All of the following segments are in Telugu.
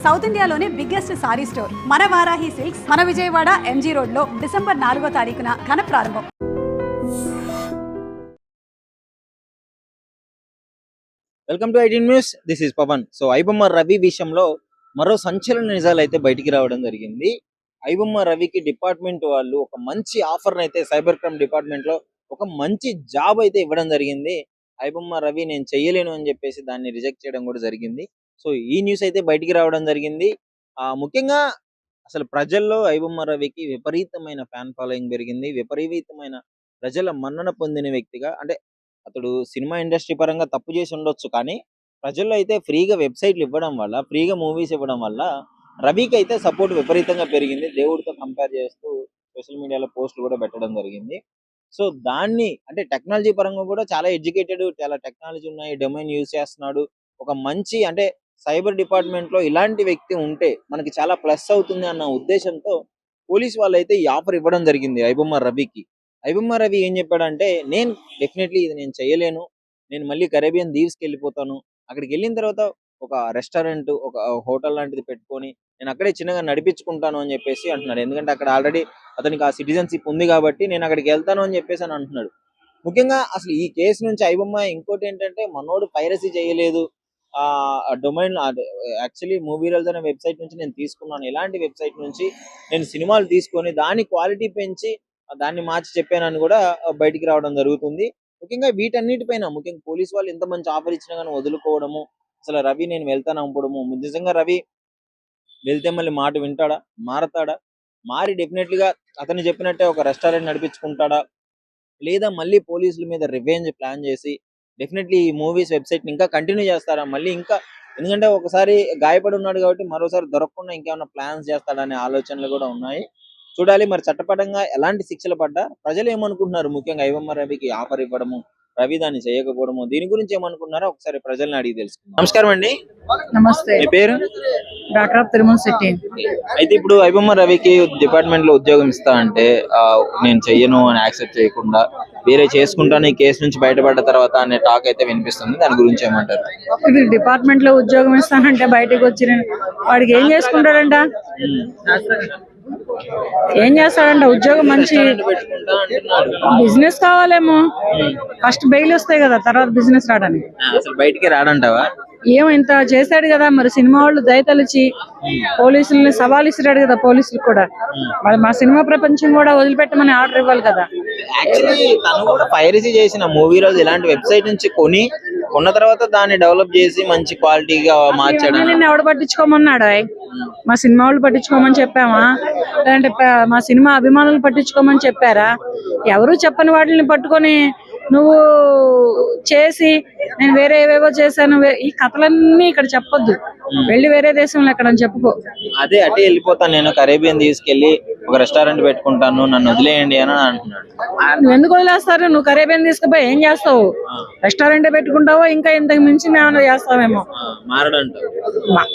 సౌత్ ఇండియాలోనే బిగ్గెస్ట్ సారీ స్టోర్ మన వారాహి సిల్క్స్ మన విజయవాడ ఎంజీ రోడ్ లో డిసెంబర్ 4వ తారీఖున ఘన ప్రారంభం. Welcome to 18 news. This is Pavan. So iBomma Ravi విషయంలో మరో సంచలన నిజాలు అయితే బయటికి రావడం జరిగింది. ఐబొమ్మ రవికి డిపార్ట్మెంట్ వాళ్ళు ఒక మంచి ఆఫర్ అయితే సైబర్ క్రైమ్ డిపార్ట్మెంట్ లో ఒక మంచి జాబ్ అయితే ఇవ్వడం జరిగింది. ఐబొమ్మ రవి నేను చెయ్యలేను అని చెప్పేసి దాన్ని రిజెక్ట్ చేయడం కూడా జరిగింది. సో ఈ న్యూస్ అయితే బయటికి రావడం జరిగింది. ముఖ్యంగా అసలు ప్రజల్లో ఐబొమ్మ రవికి విపరీతమైన ఫ్యాన్ ఫాలోయింగ్ పెరిగింది. విపరీతమైన ప్రజల మన్నన పొందిన వ్యక్తిగా, అంటే అతడు సినిమా ఇండస్ట్రీ పరంగా తప్పు చేసి ఉండొచ్చు, కానీ ప్రజల్లో అయితే ఫ్రీగా వెబ్సైట్లు ఇవ్వడం వల్ల, ఫ్రీగా మూవీస్ ఇవ్వడం వల్ల రవికి అయితే సపోర్ట్ విపరీతంగా పెరిగింది. దేవుడితో కంపేర్ చేస్తూ సోషల్ మీడియాలో పోస్టులు కూడా పెట్టడం జరిగింది. సో దాన్ని అంటే టెక్నాలజీ పరంగా కూడా చాలా ఎడ్యుకేటెడ్, చాలా టెక్నాలజీ ఉన్నాయి, డొమైన్ యూజ్ చేస్తున్నాడు. ఒక మంచి అంటే సైబర్ డిపార్ట్మెంట్ లో ఇలాంటి వ్యక్తి ఉంటే మనకి చాలా ప్లస్ అవుతుంది అన్న ఉద్దేశంతో పోలీస్ వాళ్ళు అయితే ఈ ఆఫర్ ఇవ్వడం జరిగింది ఐబొమ్మ రవికి. ఐబొమ్మ రవి ఏం చెప్పాడంటే, నేను డెఫినెట్లీ ఇది నేను చేయలేను, నేను మళ్ళీ కరేబియన్ దీవ్స్కి వెళ్ళిపోతాను, అక్కడికి వెళ్ళిన తర్వాత ఒక రెస్టారెంట్, ఒక హోటల్ లాంటిది పెట్టుకొని నేను అక్కడే చిన్నగా నడిపించుకుంటాను అని చెప్పేసి అంటున్నాడు. ఎందుకంటే అక్కడ ఆల్రెడీ అతనికి ఆ సిటిజన్షిప్ ఉంది కాబట్టి నేను అక్కడికి వెళ్తాను అని చెప్పేసి అని అంటున్నాడు. ముఖ్యంగా అసలు ఈ కేసు నుంచి ఐబొమ్మ ఇంకోటి ఏంటంటే, మనోడు పైరసీ చేయలేదు, ఆ డొమైన్ యాక్చువల్లీ మూవీ రోల్స్ అనే వెబ్సైట్ నుంచి నేను తీసుకున్నాను, ఇలాంటి వెబ్సైట్ నుంచి నేను సినిమాలు తీసుకొని దాని క్వాలిటీ పెంచి దాన్ని మార్చి చెప్పానని కూడా బయటికి రావడం జరుగుతుంది. ముఖ్యంగా వీటన్నిటిపైన ముఖ్యంగా పోలీస్ వాళ్ళు ఎంత మంచి ఆఫర్ ఇచ్చినా కానీ వదులుకోవడము, అసలు రవి నేను వెళ్తాను అనుకోవడము, నిజంగా రవి వెళ్తే మళ్ళీ మాట వింటాడా, మారతాడా, మారి డెఫినెట్లీగా అతను చెప్పినట్టే ఒక రెస్టారెంట్ నడిపించుకుంటాడా, లేదా మళ్ళీ పోలీసుల మీద రివెంజ్ ప్లాన్ చేసి డెఫినెట్లీ ఈ మూవీస్ వెబ్సైట్ ఇంకా కంటిన్యూ చేస్తారా మళ్ళీ ఇంకా, ఎందుకంటే ఒకసారి గాయపడి ఉన్నాడు కాబట్టి మరోసారి దొరకకుండా ఇంకేమైనా ప్లాన్స్ చేస్తాడనే ఆలోచనలు కూడా ఉన్నాయి. చూడాలి మరి చట్టపరంగా ఎలాంటి శిక్షలు పడ్డా ప్రజలు ఏమనుకుంటున్నారు. ముఖ్యంగా ఐబొమ్మ రవికి ఆఫర్ ఇవ్వడము, రవి దాన్ని చేయకపోవడము, దీని గురించి ఏమనుకున్నారో ఒకసారి ప్రజల్ని అడిగి తెలుసుకుందాం. నమస్కారం అండి. నమస్తే. మీ పేరు? Doctor of Tirumala Shetty. అయితే ఇప్పుడు ఐబొమ్మ రవికి డిపార్ట్మెంట్ లో ఉద్యోగం ఇస్తా అంటే నేను చెయ్యను అని యాక్సెప్ట్ చేయకుండా వేరే చేసుకుంటాను ఈ కేసు నుంచి బయటపడ్డ తర్వాత అనే టాక్ అయితే వినిపిస్తుంది. దాని గురించి ఏమంటారు? ఇది డిపార్ట్మెంట్ లో ఉద్యోగం ఇస్తానంటే బయటకు వచ్చిన వాడికి ఏం చేసుకుంటాడంట, ఏం చేస్తాడంట? ఉద్యోగం మంచి బిజినెస్ కావాలేమో, ఫస్ట్ బెయిల్ వస్తాయి కదా, తర్వాత బిజినెస్ రావడానికి. అసలు బయటికి రాడంటావా? ఏమో ఇంత చేశాడు కదా, మరి సినిమా వాళ్ళు దయతలిచి పోలీసుల్ని సవాల్ ఇస్తాడు కదా, పోలీసులు కూడా మరి మా సినిమా ప్రపంచం కూడా వదిలిపెట్టమని ఆర్డర్ ఇవ్వాలి కదా. యాక్చువల్లీ తను కూడా పైరసీ చేసిన మూవీ రోజు ఇలాంటి వెబ్సైట్ నుంచి కొన్న తర్వాత దాన్ని డెవలప్ చేసి మంచి క్వాలిటీగా మార్చాడు. నిన్ను ఎవడు పట్టించుకోమన్నాడు? మా సినిమా వాళ్ళు పట్టించుకోమని చెప్పామా, లేదంటే మా సినిమా అభిమానులు పట్టించుకోమని చెప్పారా? ఎవరు చెప్పని వాటిని పట్టుకొని నువ్వు చేసి నేను వేరే ఏవేవో చేశాను, ఈ కథలన్నీ ఇక్కడ చెప్పొద్దు, వెళ్ళి వేరే దేశంలో ఎక్కడని చెప్పుకో. అదే అటే వెళ్ళిపోతాను, నేను కరేబియన్ తీసుకెళ్లి ఒక రెస్టారెంట్ పెట్టుకుంటాను, నన్ను వదిలేయండి అని అంటున్నాడు. నువ్వు ఎందుకు వదిలేస్తారు? నువ్వు కరేబియన్ తీసుకుపోయి ఏం చేస్తావు? రెస్టారెంట్ పెట్టుకుంటావో ఇంకా ఇంతకు మించి ఏమైనా చేస్తావేమో.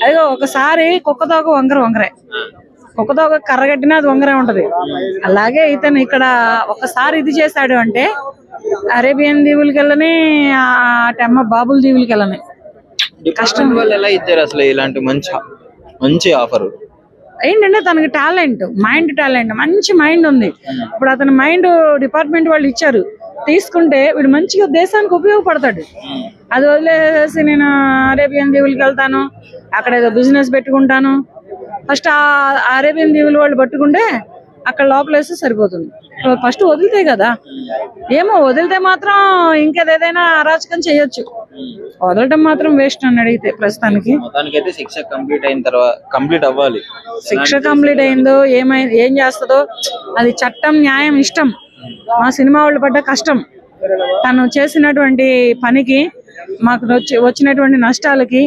అయ్యో ఒకసారి కుక్కతోక వంకరే, కుక్కతోక కర్రగట్టినా అది వంకరే ఉంటది. అలాగే ఇతను ఇక్కడ ఒకసారి ఇది చేశాడు అంటే అరేబియన్ దీవులకి వెళ్ళని, అటమ్మ బాబుల దీవులకి వెళ్ళని. కష్టం వల్ల ఎలా ఇచ్చారు అసలు ఇలాంటి మంచి ఆఫర్? ఏంటంటే తనకి టాలెంట్, టాలెంట్, మంచి మైండ్ ఉంది. ఇప్పుడు అతని మైండ్ డిపార్ట్మెంట్ వాళ్ళు ఇచ్చారు, తీసుకుంటే వీడు మంచిగా దేశానికి ఉపయోగపడతాడు. అది వదిలేసి నేను అరేబియన్ దీవులకి వెళ్తాను, అక్కడ ఏదో బిజినెస్ పెట్టుకుంటాను, ఫస్ట్ ఆ అరేబియన్ దీవులు వాళ్ళు పట్టుకుంటే అక్కడ లోపలేస్తే సరిపోతుంది. ఫస్ట్ వదిలితే కదా, ఏమో వదిలితే మాత్రం ఇంకేదేదైనా అరాచకం చేయొచ్చు, వదలటం మాత్రం వేస్ట్ అని అడిగితే ప్రస్తుతానికి. శిక్ష కంప్లీట్ అయిన తర్వాత కంప్లీట్ అవ్వాలి. శిక్ష కంప్లీట్ అయిందో ఏం చేస్తుందో అది చట్టం, న్యాయం, ఇష్టం. మా సినిమా వాళ్ళు పడ్డ కష్టం, తను చేసినటువంటి పనికి, మాకు వచ్చినటువంటి నష్టాలకి,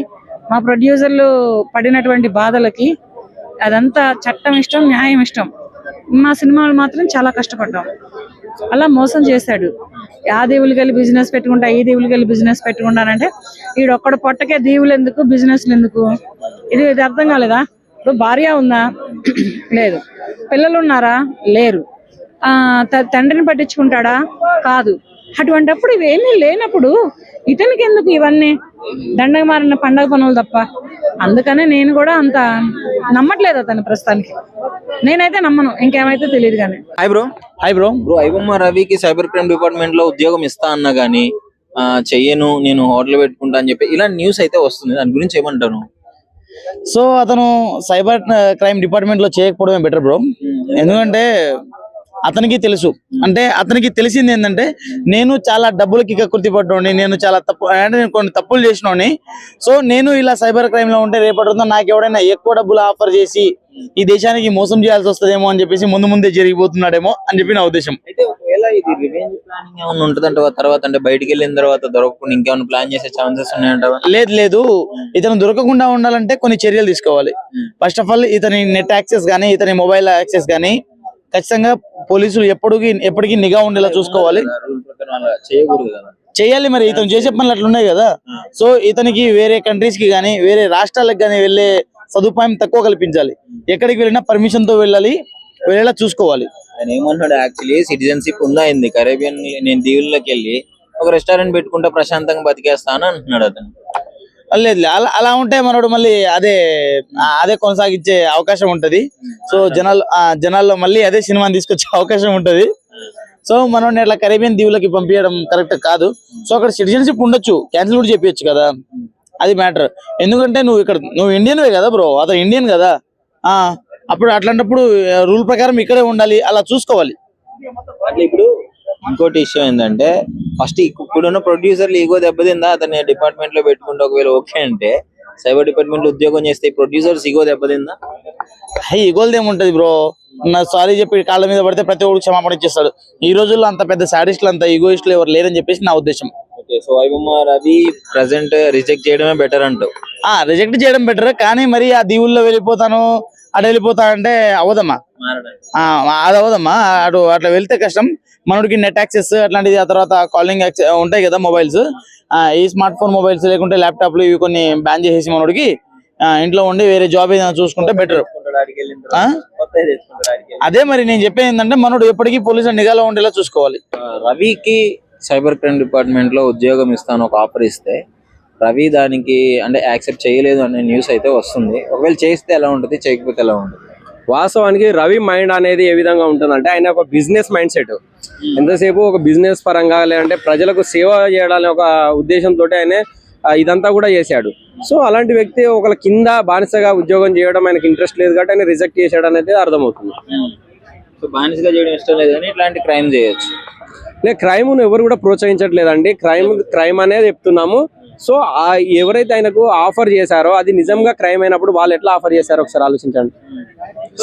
మా ప్రొడ్యూసర్లు పడినటువంటి బాధలకి అదంతా చట్టం ఇష్టం, న్యాయం ఇష్టం. మా సినిమాలు మాత్రం చాలా కష్టపడ్డాం. అలా మోసం చేశాడు. ఆ దీవులకి వెళ్ళి బిజినెస్ పెట్టుకుంటా, ఈ దీవులకి వెళ్ళి బిజినెస్ పెట్టుకుంటానంటే ఈడొక్కడు పొట్టకే దీవులు ఎందుకు, బిజినెస్లు ఎందుకు? ఇది అర్థం కాలేదా? ఇప్పుడు భార్య ఉందా? లేదు. పిల్లలు ఉన్నారా? లేరు. తండ్రిని పట్టించుకుంటాడా? కాదు. అటువంటప్పుడు ఇవేమీ లేనప్పుడు ఇతనికి ఎందుకు ఇవన్నీ దండగ మారిన పండగ పనులు తప్ప. అందుకనే నేను కూడా అంత నమ్మట్లేదు అతను ప్రస్తుతానికి. నేనైతే నమ్మను, ఇంకేమైతే తెలియదు కానీ. Hi bro. బ్రో ఐబొమ్మ రవికి సైబర్ క్రైమ్ డిపార్ట్మెంట్ లో ఉద్యోగం ఇస్తా అన్నా గానీ చెయ్యను, నేను హోటల్ పెట్టుకుంటా అని చెప్పి ఇలాంటి న్యూస్ అయితే వస్తుంది. దాని గురించి ఏమంటాను? సో అతను సైబర్ క్రైమ్ డిపార్ట్మెంట్ లో చేయకపోవడమే బెటర్ బ్రో. ఎందుకంటే అతనికి తెలుసు, అంటే అతనికి తెలిసింది ఏంటంటే నేను చాలా డబ్బులకి కకృతి పడ్డోని, నేను చాలా తప్పు అంటే నేను కొన్ని తప్పులు చేసినోని. సో నేను ఇలా సైబర్ క్రైమ్ లో ఉంటే రేపటి రోజున నాకు ఎవడైనా ఎక్కువ డబ్బులు ఆఫర్ చేసి ఈ దేశానికి మోసం చేయాల్సి వస్తుందేమో అని చెప్పేసి ముందే జరిగిపోతున్నాడేమో అని చెప్పి నా ఉద్దేశం. అయితే ఒకవేళ ఇది రివెంజ్ ప్లానింగ్ ఏమైనా ఉంటుందంట తర్వాత, అంటే బయటికి వెళ్ళిన తర్వాత దొరకకుండా ఇంకేమైనా ప్లాన్ చేసే ఛాన్సెస్ ఉన్నాయంట? లేదు, ఇతను దొరకకుండా ఉండాలంటే కొన్ని చర్యలు తీసుకోవాలి. ఫస్ట్ ఆఫ్ ఆల్ ఇతని నెట్ యాక్సెస్ గానీ, ఇతని మొబైల్ యాక్సెస్ గానీ ఖచ్చితంగా పోలీసులు ఎప్పటికీ నిఘా ఉండేలా చూసుకోవాలి. రూల్ ప్రకారం అలా చేయకూడదు కదా. చేయాలి, మరి ఇతను చేసే పనులు అట్లా ఉన్నాయి కదా. సో ఇతనికి వేరే కంట్రీస్ కి గానీ వేరే రాష్ట్రాలకు గానీ వెళ్లే సదుపాయం తక్కువ కల్పించాలి. ఎక్కడికి వెళ్ళినా పర్మిషన్ తో వెళ్ళేలా చూసుకోవాలి. ఆయన ఏమంటున్నాడు, యాక్చువల్లీ సిటిజన్షిప్ ఉందా అయింది కరేబియన్, నేను దీవుల్లోకి వెళ్ళి ఒక రెస్టారెంట్ పెట్టుకుంటే ప్రశాంతంగా బతికేస్తాను అంటున్నాడు అతను. లేదు, అలా ఉంటే మనోడు మళ్ళీ అదే కొనసాగించే అవకాశం ఉంటది. సో జనాల్లో మళ్ళీ అదే సినిమాని తీసుకొచ్చే అవకాశం ఉంటది. సో మనోడిని అట్లా కరేబియన్ దీవులకి పంపించడం కరెక్ట్ కాదు. సో అక్కడ సిటిజన్షిప్ ఉండొచ్చు, క్యాన్సిల్ కూడా చెప్పొచ్చు కదా, అది మ్యాటర్. ఎందుకంటే నువ్వు ఇండియన్వే కదా బ్రో, అతను ఇండియన్ కదా. అప్పుడు అట్లాంటప్పుడు రూల్ ప్రకారం ఇక్కడే ఉండాలి, అలా చూసుకోవాలి. అట్లా ఇప్పుడు ఇంకోటి ఇష్యూ ఏంటంటే, ఫస్ట్ ఇప్పుడున్న ప్రొడ్యూసర్లు ఈగో దెబ్బతిందా అతని డిపార్ట్మెంట్ లో పెట్టుకుంటే ఒకవేళ ఓకే అంటే, సైబర్ డిపార్ట్మెంట్ లో ఉద్యోగం చేస్తే ప్రొడ్యూసర్స్ ఈగో దెబ్బతిందా? ఈగోల్ది ఏముంటది బ్రో, సారీ చెప్పి కాళ్ళ మీద పడితే ప్రతి ఒక్కరు క్షమాపణ ఇచ్చేస్తాడు. ఈ రోజుల్లో అంత పెద్ద సాడిస్టులు, అంత ఈగోయిస్టులు ఎవరు లేరని చెప్పేసి నా ఉద్దేశం. So iBomma Ravi present reject చేయడమే బెటర్ అంటావు? రిజెక్ట్ చేయడం బెటర్, కానీ మరి ఆ దీవుల్లో వెళ్ళిపోతాను అటు వెళ్ళిపోతా అంటే అవదమ్మా, అది అవదమ్మా. అట్లా వెళ్తే కష్టం. మనకి నెట్ యాక్సెస్ అట్లాంటిది, ఆ తర్వాత కాలింగ్ ఉంటాయి కదా మొబైల్స్, ఈ స్మార్ట్ ఫోన్ మొబైల్స్ లేకుంటే ల్యాప్టాప్లు ఇవి కొన్ని బ్యాన్ చేసేసి మనోడికి ఇంట్లో ఉండి వేరే జాబ్ ఏదైనా చూసుకుంటే బెటర్. అదే మరి నేను చెప్పేది ఏంటంటే, మనోడు ఎప్పటికీ పోలీసుల నిఘాలో ఉండేలా చూసుకోవాలి. రవికి సైబర్ క్రైమ్ డిపార్ట్మెంట్ లో ఉద్యోగం ఇస్తాను ఒక ఆఫర్ ఇస్తే, రవి దానికి అంటే యాక్సెప్ట్ చేయలేదు అనే న్యూస్ అయితే వస్తుంది. ఒకవేళ చేస్తే ఎలా ఉంటుంది, చేయకపోతే ఎలా ఉంటుంది? వాస్తవానికి రవి మైండ్ అనేది ఏ విధంగా ఉంటుందంటే, ఆయన ఒక బిజినెస్ మైండ్ సెట్. ఎంతసేపు ఒక బిజినెస్ పరంగా, లేదంటే ప్రజలకు సేవ చేయడానికి ఒక ఉద్దేశంతో ఆయన ఇదంతా కూడా చేశాడు. సో అలాంటి వ్యక్తి ఒకళ్ళ కింద బానిసగా ఉద్యోగం చేయడం ఆయనకి ఇంట్రెస్ట్ లేదు కాబట్టి ఆయన రిజెక్ట్ చేశాడు అనేది అర్థమవుతుంది. సో బానిసగా చేయడం ఇష్టం లేదు కానీ ఇట్లాంటి క్రైమ్ చేయొచ్చు. లేదు, క్రైమ్ ఎవరు కూడా ప్రోత్సహించట్లేదండి. క్రైమ్ అనేది చెప్తున్నాము. సో ఎవరైతే ఆయనకు ఆఫర్ చేశారో అది నిజంగా క్రైమ్ అయినప్పుడు వాళ్ళు ఎట్లా ఆఫర్ చేశారో ఒకసారి ఆలోచించండి.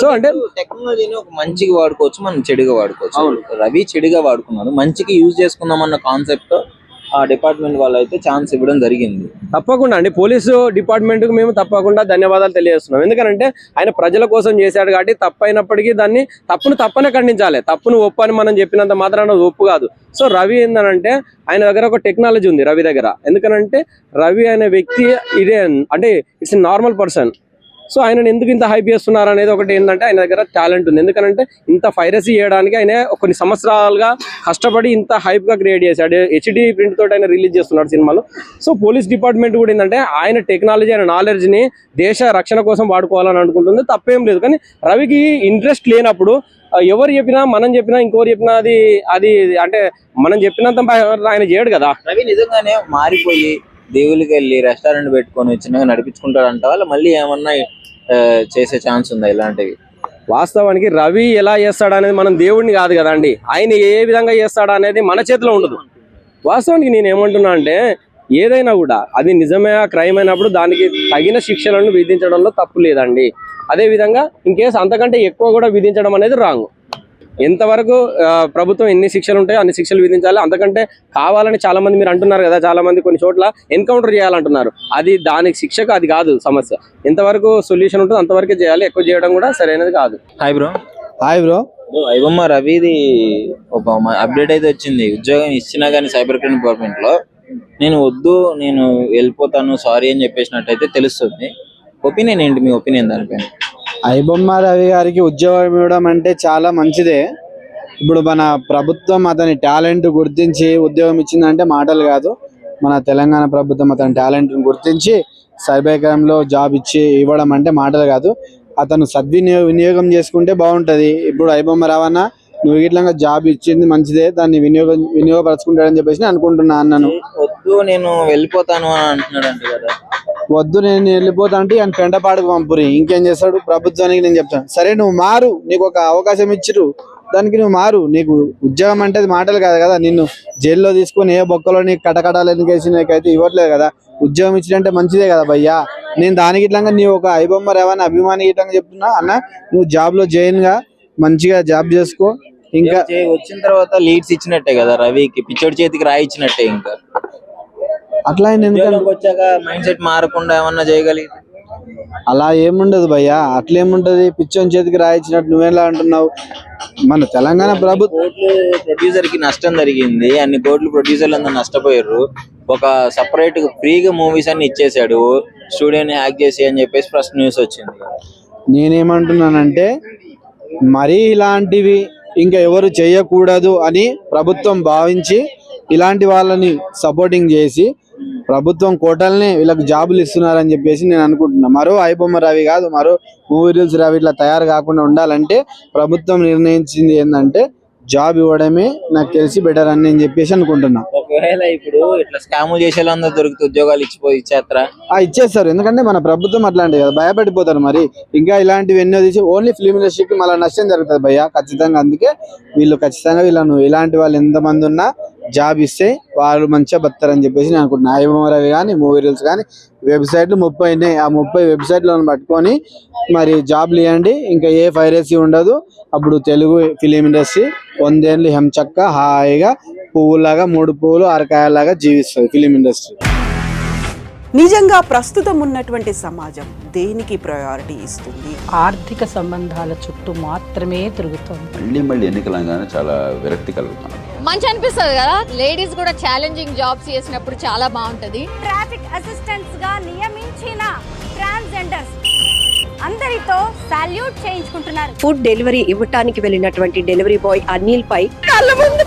సో అంటే టెక్నాలజీని ఒక మంచిగా వాడుకోవచ్చు, మనం చెడుగా వాడుకోవచ్చు. రవి చెడుగా వాడుకున్నాడు, మంచికి యూజ్ చేసుకుందాం అన్న కాన్సెప్ట్ ఆ డిపార్ట్మెంట్ వాళ్ళు అయితే ఛాన్స్ ఇవ్వడం జరిగింది. తప్పకుండా అండి, పోలీసు డిపార్ట్మెంట్ కు మేము తప్పకుండా ధన్యవాదాలు తెలియజేస్తున్నాం. ఎందుకంటే ఆయన ప్రజల కోసం చేశాడు కాబట్టి తప్పైనప్పటికీ దాన్ని తప్పనే ఖండించాలి. తప్పును ఒప్పు అని మనం చెప్పినంత మాత్రాన ఒప్పు కాదు. సో రవి ఏంటంటే ఆయన దగ్గర ఒక టెక్నాలజీ ఉంది రవి దగ్గర. ఎందుకనంటే రవి అనే వ్యక్తి ఇదే అంటే ఇట్స్ నార్మల్ పర్సన్. సో ఆయన ఎందుకు ఇంత హైప్ చేస్తున్నారు అనేది ఒకటి ఏంటంటే, ఆయన దగ్గర టాలెంట్ ఉంది. ఎందుకంటే ఇంత పైరసీ చేయడానికి ఆయన కొన్ని సంవత్సరాలుగా కష్టపడి ఇంత హైప్ గా క్రియేట్ చేశాడు. హెచ్డి ప్రింట్ తోటి ఆయన రిలీజ్ చేస్తున్నాడు సినిమాలు. సో పోలీస్ డిపార్ట్మెంట్ కూడా ఏంటంటే ఆయన టెక్నాలజీ, ఆయన నాలెడ్జ్ ని దేశ రక్షణ కోసం వాడుకోవాలని అనుకుంటుంది. తప్పేం లేదు. కానీ రవికి ఇంట్రెస్ట్ లేనప్పుడు ఎవరు చెప్పినా, మనం చెప్పినా, ఇంకోరు చెప్పినా అది అంటే మనం చెప్పినంత ఆయన చేయడు కదా. రవి నిజంగానే మారిపోయి దేవుళ్ళకి వెళ్ళి రెస్టారెంట్ పెట్టుకొని చిన్నగా నడిపించుకుంటాడు అంటావా, మళ్ళీ ఏమన్నా చేసే ఛాన్స్ ఉందా ఇలాంటివి? వాస్తవానికి రవి ఎలా చేస్తాడు అనేది మనం దేవుడిని కాదు కదండి, ఆయన ఏ విధంగా చేస్తాడు అనేది మన చేతిలో ఉండదు. వాస్తవానికి నేను ఏమంటున్నా అంటే, ఏదైనా కూడా అది నిజమే క్రైమ్ అయినప్పుడు దానికి తగిన శిక్షలను విధించడంలో తప్పు లేదండి. అదే విధంగా ఇన్ కేసు అంతకంటే ఎక్కువ కూడా విధించడం అనేది రాంగ్. ఎంతవరకు ప్రభుత్వం ఎన్ని శిక్షలు ఉంటాయో అన్ని శిక్షలు విధించాలి. అంతకంటే కావాలని చాలా మంది మీరు అంటున్నారు కదా, చాలా మంది కొన్ని చోట్ల ఎన్కౌంటర్ చేయాలంటున్నారు. అది దానికి శిక్షకు అది కాదు సమస్య. ఎంతవరకు సొల్యూషన్ ఉంటుందో అంతవరకే చేయాలి, ఎక్కువ చేయడం కూడా సరైనది కాదు. Hi bro. ఐబొమ్మ రవిది ఒక అప్డేట్ అయితే వచ్చింది. ఉద్యోగం ఇచ్చినా గానీ సైబర్ క్రైమ్ డిపార్ట్మెంట్ లో నేను వద్దు, నేను వెళ్ళిపోతాను, సారీ అని చెప్పేసినట్టయితే తెలుస్తుంది. ఒపీనియన్ ఏంటి, మీ ఒపీనియన్ దానిపైన? ఐబొమ్మ రవి గారికి ఉద్యోగం ఇవ్వడం అంటే చాలా మంచిదే. ఇప్పుడు మన ప్రభుత్వం అతని టాలెంట్ గుర్తించి ఉద్యోగం ఇచ్చిందంటే మాటలు కాదు. మన తెలంగాణ ప్రభుత్వం అతని టాలెంట్ గుర్తించి సైబర్ క్రైమ్ లో జాబ్ ఇవ్వడం అంటే మాటలు కాదు. అతను వినియోగం చేసుకుంటే బాగుంటది. ఇప్పుడు ఐబొమ్మ రావన్న నువ్వు ఇట్లా జాబ్ ఇచ్చింది మంచిదే, దాన్ని వినియోగపరచుకుంటాడని చెప్పేసి నేను అనుకుంటున్నా. అన్నను వద్దు నేను వెళ్ళిపోతాను అని అంటున్నాడు కదా. వద్దు నేను వెళ్ళిపోతా అంటే ఆయన పెంటపాడుకు పంపురి, ఇంకేం చేస్తాడు. ప్రభుత్వానికి నేను చెప్తాను, సరే నువ్వు మారు, నీకు ఒక అవకాశం ఇచ్చిరు, దానికి నువ్వు మారు. నీకు ఉద్యోగం అంటే మాటలు కాదు కదా, నిన్ను జైల్లో తీసుకొని ఏ బొక్కలో నీకు కటకటాలు ఎన్నికేసి నీకైతే ఇవ్వట్లేదు కదా. ఉద్యోగం ఇచ్చినంటే మంచిదే కదా భయ్యా. నేను దానికి ఇట్లా నీ ఒక ఐబొమ్మ రేవని అభిమాని ఇట్లా చెప్తున్నా అన్న, నువ్వు జాబ్ లో జాయిన్ గా మంచిగా జాబ్ చేసుకో. ఇంకా వచ్చిన తర్వాత లీడ్స్ ఇచ్చినట్టే కదా రవికి, పిచ్చోడి చేతికి రాయిచ్చినట్టే. ఇంకా అట్లా ఎందుకంటే వచ్చాక మైండ్ సెట్ మారకుండా ఏమన్నా చేయగలిగితే అలా ఏముండదు భయ్యా. అట్లేముంటది, పిచ్చోని చేతికి రాయించినట్టు నువ్వేలా అంటున్నావు. మన తెలంగాణ ప్రభుత్వం ప్రొడ్యూసర్ కి నష్టం జరిగింది, అన్ని కోట్లు ప్రొడ్యూసర్లు అందరూ నష్టపోయారు. ఒక సపరేట్ ఫ్రీగా మూవీస్ అన్ని ఇచ్చేసాడు, స్టూడియోని యాక్ట్ చేసి అని చెప్పేసి ఫస్ట్ న్యూస్ వచ్చింది. నేనేమంటున్నానంటే మరీ ఇలాంటివి ఇంకా ఎవరు చేయకూడదు అని ప్రభుత్వం భావించి ఇలాంటి వాళ్ళని సపోర్టింగ్ చేసి ప్రభుత్వం కోటల్ని వీళ్ళకి జాబులు ఇస్తున్నారని చెప్పేసి నేను అనుకుంటున్నా. మరో ఐబొమ్మ రవి కాదు, మరో మూవీ రూల్స్ రవి ఇట్లా తయారు కాకుండా ఉండాలంటే ప్రభుత్వం నిర్ణయించింది ఏంటంటే జాబ్ ఇవ్వడమే నాకు తెలిసి బెటర్ అని నేను చెప్పేసి అనుకుంటున్నా. ఒకవేళ ఇప్పుడు ఇట్లా స్కామ్ చేసే వాళ్ళందరూ దొరికితే ఉద్యోగాలు ఇచ్చేస్తారా? ఇచ్చేస్తారు, ఎందుకంటే మన ప్రభుత్వం అట్లాంటివి కదా, భయపడిపోతారు. మరి ఇంకా ఇలాంటివి ఎన్నో తీసి ఓన్లీ ఫిల్మ్ ఇండస్ట్రీకి మళ్ళీ నష్టం జరుగుతుంది భయ్య ఖచ్చితంగా. అందుకే వీళ్ళు ఖచ్చితంగా వీళ్ళను ఇలాంటి వాళ్ళు ఎంతమంది ఉన్నా జాబ్ ఇస్తే వాళ్ళు మంచిగా బతారని చెప్పేసి నేను అనుకుంటున్నా. ఐబొమ్మ రవి కానీ మూవీ రూల్స్ కానీ వెబ్సైట్లు 30 ఉన్నాయి. ఆ 30 వెబ్సైట్లను పట్టుకొని మరి జాబ్లు ఇవ్వండి, ఇంకా ఏ పైరసీ ఉండదు. అప్పుడు తెలుగు ఫిలిం ఇండస్ట్రీ 100 ఏళ్ళు హెంచక్క హాయిగా పువ్వులాగా 3 పువ్వులు 6 కాయలాగా జీవిస్తుంది ఫిలిం ఇండస్ట్రీ. నిజంగా ప్రస్తుతం ఉన్నటువంటి సమాజం దేనికి ప్రయారిటీ ఇస్తుంది? ఆర్థిక సంబంధాల చుట్టూ మాత్రమే తిరుగుతుంది. మళ్ళీ ఎన్నికలంగానే చాలా విరక్తి కలుగుతాను. మంచి అనిపిస్తుంది కదా, లేడీస్ కూడా ఛాలెంజింగ్ జాబ్స్ చేసినప్పుడు చాలా బాగుంటది. ట్రాఫిక్ అసిస్టెంట్స్ గా నియమించిన ట్రాన్స్జెండర్స్ అందరితో సాల్యూట్ చేయించుకుంటున్నారు. ఫుడ్ డెలివరీ ఇవ్వటానికి వెళ్ళినటువంటి డెలివరీ బాయ్ అనిల్ పై కళ్ళ ముందు